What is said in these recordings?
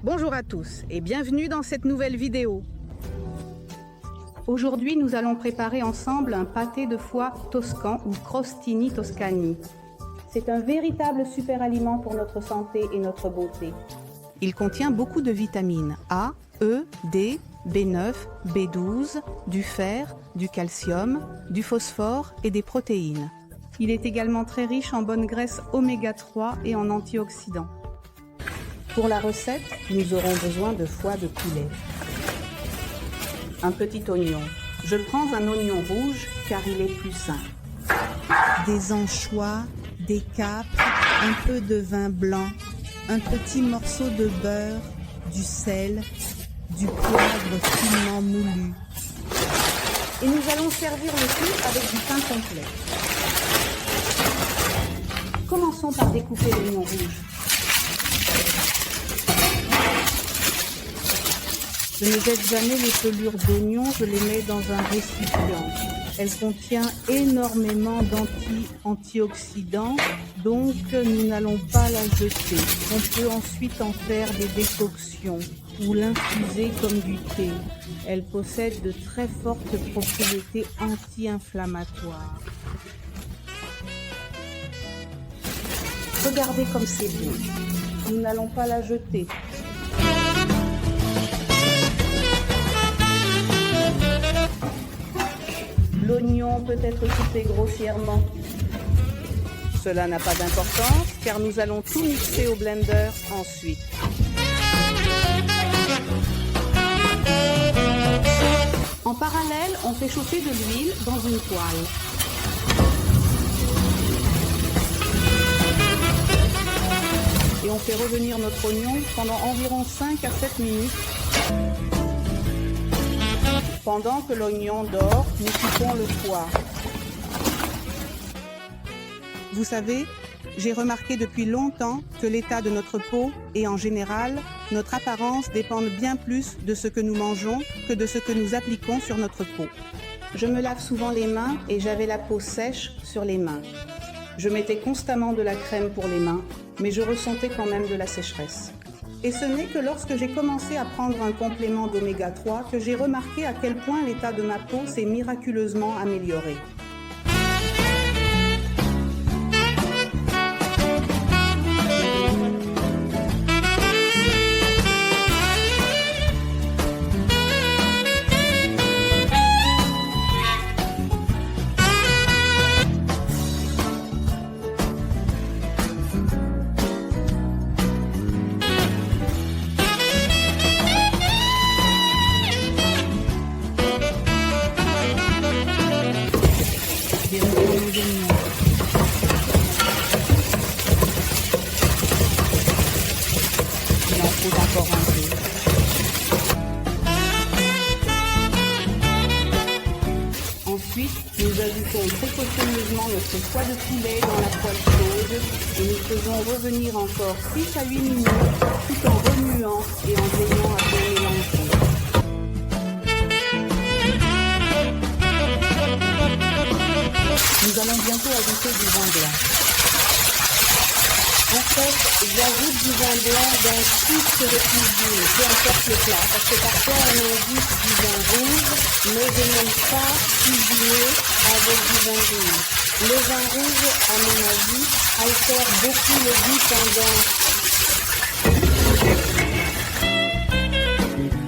Bonjour à tous et bienvenue dans cette nouvelle vidéo. Aujourd'hui, nous allons préparer ensemble un pâté de foie toscan ou crostini toscani. C'est un véritable super aliment pour notre santé et notre beauté. Il contient beaucoup de vitamines A, E, D, B9, B12, du fer, du calcium, du phosphore et des protéines. Il est également très riche en bonnes graisses oméga 3 et en antioxydants. Pour la recette, nous aurons besoin de foie de poulet. Un petit oignon. Je prends un oignon rouge car il est plus sain. Des anchois, des capres, un peu de vin blanc, un petit morceau de beurre, du sel, du poivre finement moulu. Et nous allons servir le tout avec du pain complet. Commençons par découper l'oignon rouge. Je ne jette jamais les pelures d'oignons, je les mets dans un récipient. Elle contient énormément d'antioxydants, donc nous n'allons pas la jeter. On peut ensuite en faire des décoctions ou l'infuser comme du thé. Elle possède de très fortes propriétés anti-inflammatoires. Regardez comme c'est beau. Nous n'allons pas la jeter. L'oignon peut être coupé grossièrement. Cela n'a pas d'importance car nous allons tout mixer au blender ensuite. En parallèle, on fait chauffer de l'huile dans une poêle. Et on fait revenir notre oignon pendant environ 5 à 7 minutes. Pendant que l'oignon dort, nous coupons le foie. Vous savez, j'ai remarqué depuis longtemps que l'état de notre peau et en général, notre apparence dépendent bien plus de ce que nous mangeons que de ce que nous appliquons sur notre peau. Je me lave souvent les mains et j'avais la peau sèche sur les mains. Je mettais constamment de la crème pour les mains, mais je ressentais quand même de la sécheresse. Et ce n'est que lorsque j'ai commencé à prendre un complément d'oméga 3 que j'ai remarqué à quel point l'état de ma peau s'est miraculeusement amélioré. Encore un peu. Ensuite, nous ajoutons précautionneusement notre foie de poulet dans la poêle chaude et nous faisons revenir encore 6 à 8 minutes tout en remuant et en veillant à bien mélanger. Nous allons bientôt ajouter du vin blanc. En fait, j'ajoute du vin blanc dans toute de cuisine, peu importe le plat, parce que parfois on ajoute du vin rouge, mais je n'aime pas cuisiner avec du vin rouge. Le vin rouge, à mon avis, altère beaucoup le goût pendant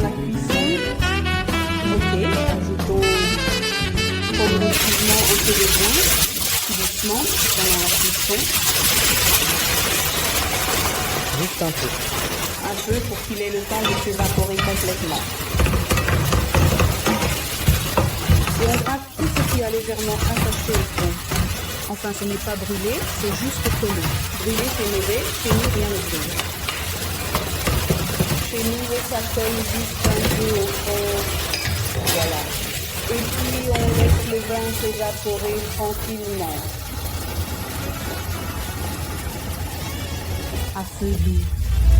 la cuisson. Ok, ajoutons progressivement un peu de vin, doucement, pendant la cuisson. Juste un peu. Un peu pour qu'il ait le temps de s'évaporer complètement. Et on gratte tout ce qui a légèrement attaché au fond. Enfin, ce n'est pas brûlé, c'est juste collé. Brûlé, c'est mauvais, chez nous, rien ne brûle. Chez nous, ça colle juste un peu au fond. Voilà. Et puis, on laisse le vin s'évaporer tranquillement. À feu doux,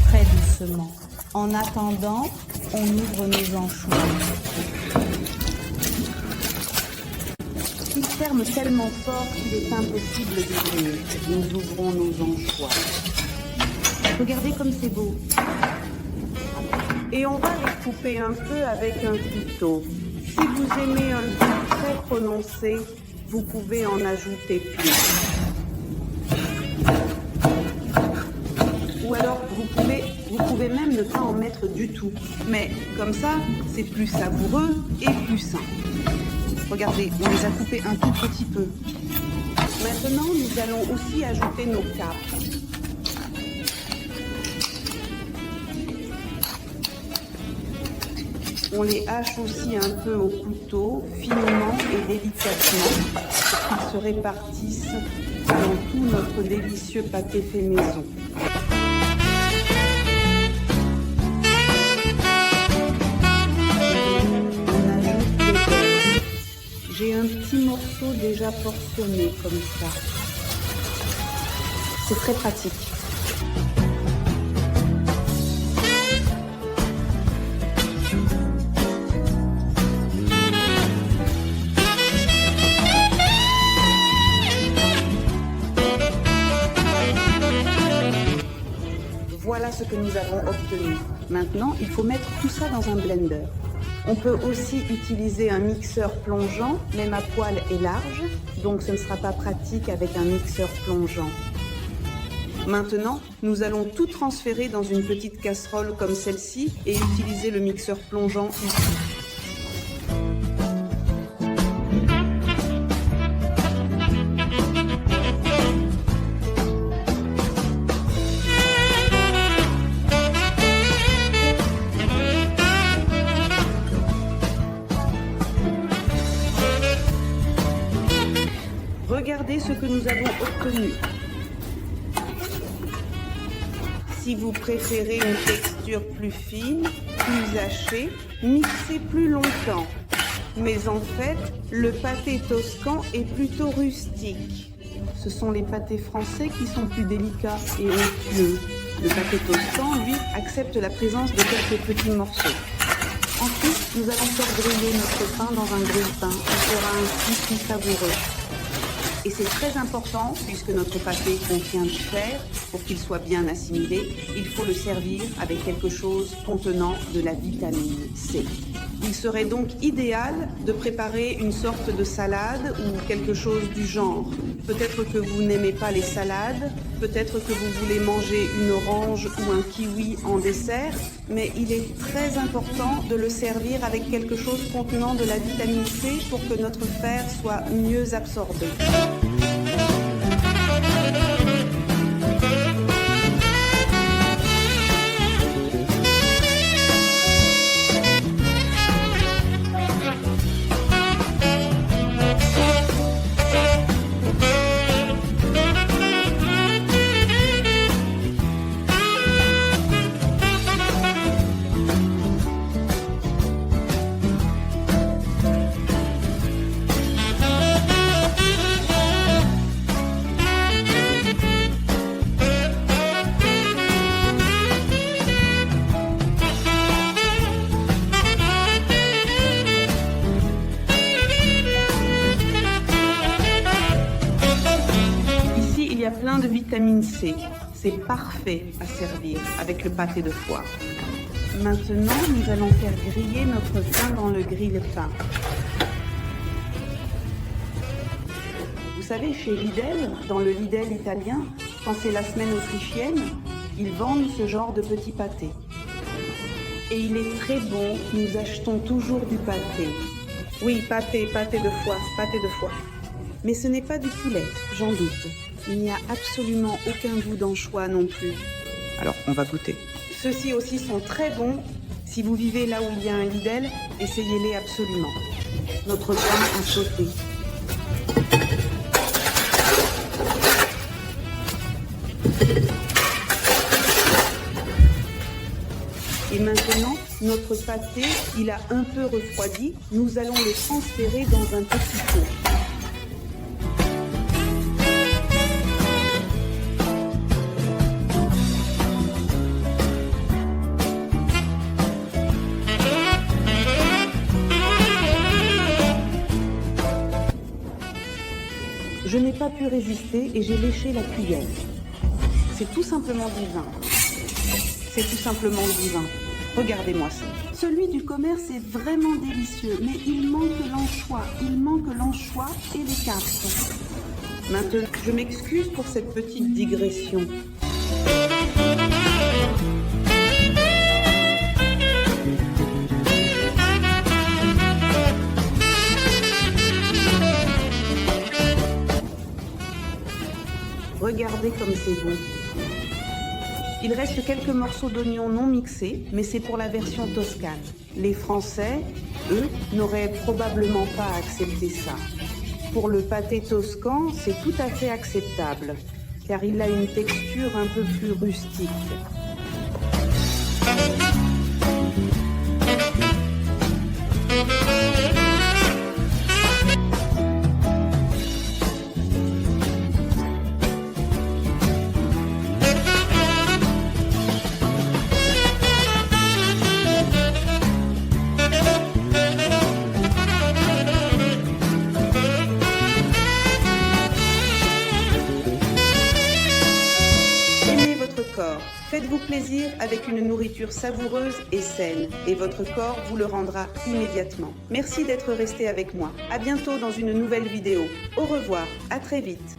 très doucement. En attendant, on ouvre nos anchois. Il ferme tellement fort qu'il est impossible d'ouvrir. Nous ouvrons nos anchois. Regardez comme c'est beau. Et on va les couper un peu avec un couteau. Si vous aimez un goût très prononcé, vous pouvez en ajouter plus. Ou alors, vous pouvez même ne pas en mettre du tout. Mais comme ça, c'est plus savoureux et plus sain. Regardez, on les a coupés un tout petit peu. Maintenant, nous allons aussi ajouter nos capres. On les hache aussi un peu au couteau, finement et délicatement, pour qu'ils se répartissent dans tout notre délicieux pâté fait maison. On ajoute le beurre. J'ai un petit morceau déjà portionné comme ça. C'est très pratique. Voilà ce que nous avons obtenu. Maintenant, il faut mettre tout ça dans un blender. On peut aussi utiliser un mixeur plongeant, mais ma poêle est large, donc ce ne sera pas pratique avec un mixeur plongeant. Maintenant, nous allons tout transférer dans une petite casserole comme celle-ci et utiliser le mixeur plongeant ici. Regardez ce que nous avons obtenu. Si vous préférez une texture plus fine, plus hachée, mixez plus longtemps. Mais en fait, le pâté toscan est plutôt rustique. Ce sont les pâtés français qui sont plus délicats et onctueux. Le pâté toscan, lui, accepte la présence de quelques petits morceaux. Ensuite, nous allons faire griller notre pain dans un grille-pain. Il sera ainsi plus savoureux. Et c'est très important, puisque notre pâté contient du fer, pour qu'il soit bien assimilé, il faut le servir avec quelque chose contenant de la vitamine C. Il serait donc idéal de préparer une sorte de salade ou quelque chose du genre. Peut-être que vous n'aimez pas les salades, peut-être que vous voulez manger une orange ou un kiwi en dessert, mais il est très important de le servir avec quelque chose contenant de la vitamine C pour que notre fer soit mieux absorbé. Il y a plein de vitamine C. C'est parfait à servir avec le pâté de foie. Maintenant, nous allons faire griller notre pain dans le grille-pain. Vous savez, chez Lidl, dans le Lidl italien, quand c'est la semaine autrichienne, ils vendent ce genre de petits pâtés. Et il est très bon, nous achetons toujours du pâté. Oui, pâté de foie. Mais ce n'est pas du poulet, j'en doute. Il n'y a absolument aucun goût d'anchois non plus. Alors, on va goûter. Ceux-ci aussi sont très bons. Si vous vivez là où il y a un Lidl, essayez-les absolument. Notre pain à sauter. Et maintenant, notre pâté, il a un peu refroidi. Nous allons le transférer dans un petit pot. Je n'ai pas pu résister et j'ai léché la cuillère. C'est tout simplement divin. C'est tout simplement divin. Regardez-moi ça. Celui du commerce est vraiment délicieux, mais il manque l'anchois. Il manque l'anchois et les capres. Maintenant, je m'excuse pour cette petite digression. Regardez comme c'est bon. Il reste quelques morceaux d'oignons non mixés, mais c'est pour la version toscane. Les Français, eux, n'auraient probablement pas accepté ça. Pour le pâté toscan, c'est tout à fait acceptable, car il a une texture un peu plus rustique. Faites-vous plaisir avec une nourriture savoureuse et saine, et votre corps vous le rendra immédiatement. Merci d'être resté avec moi. À bientôt dans une nouvelle vidéo. Au revoir, à très vite.